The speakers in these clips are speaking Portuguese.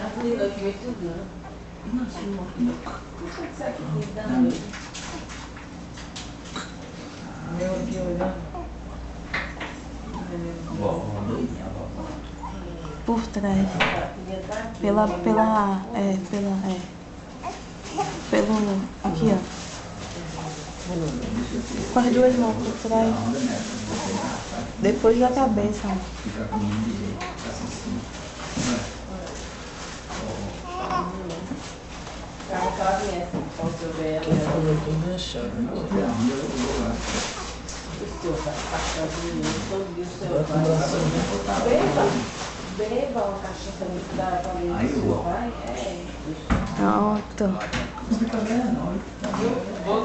Abriu aqui muito grande. Nossa, não. Isso aqui tem da noite. Meu aqui olhando. Por trás. Pelo, aqui, ó. Com as duas mãos por trás. Depois da cabeça, ó. Ela conhece o seu belo. Eu tô enganchado. O seu pai, todo dia o seu pai. Beba uma cachaça muito da família do seu pai. Pronto.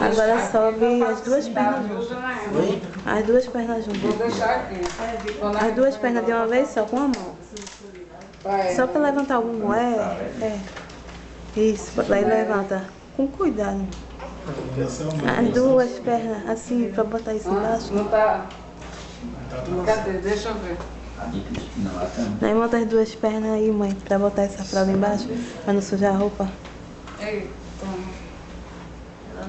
Agora sobe as duas pernas juntas. As duas pernas juntas. Vou deixar aqui. As duas pernas de uma vez só, com a mão. Só pra levantar o bumbum. Isso, daí levanta. Com cuidado. As duas pernas, assim, pra botar isso embaixo. Não tá. Cadê? Deixa eu ver. Daí monta as duas pernas aí, mãe, pra botar essa fralda embaixo, pra não sujar a roupa. Ei, toma.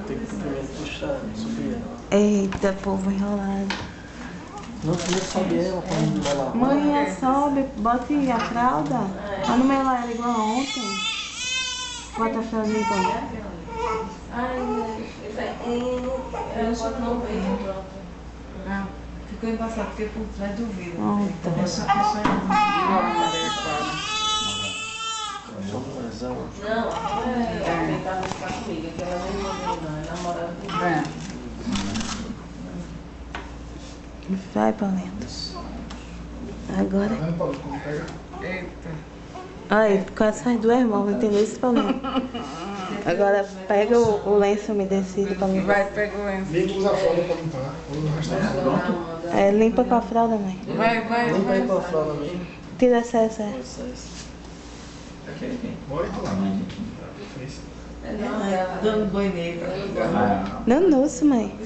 Tem que primeiro puxar, subir ela. Eita, povo enrolado. Não, primeiro sobe ela pra não embalar. Mãe, sobe, bote a fralda. Pra não melar ela igual a ontem. Bota a fralda então. Ai, eu só não vejo, pronto. Ah, ficou embaçado porque por trás do vidro. Pronto. É só não, quem tá no espaço comigo, que ela nem mandou não, é namorada do Vai, Paulinho. Agora. Eita. Aí, com essas duas mãos, entendeu isso, Paulinho? Agora pega o lenço umedecido, Paulinho. Vai, pega o lenço. Nem usa a fralda pra limpar. Ou o resto da fralda. Limpa com a fralda, mãe. Vai. Limpa aí com a fralda mesmo. Tira essa. Bora lá. Dando banho nele. Danou-se, mãe.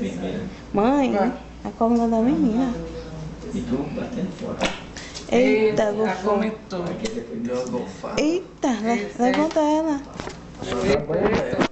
Mãe, a coluna da menina. E tu batendo fora. Eita, Ela gofou. comentou. Deu uma golfada. Eita, levanta ela. Agora vai banho dela.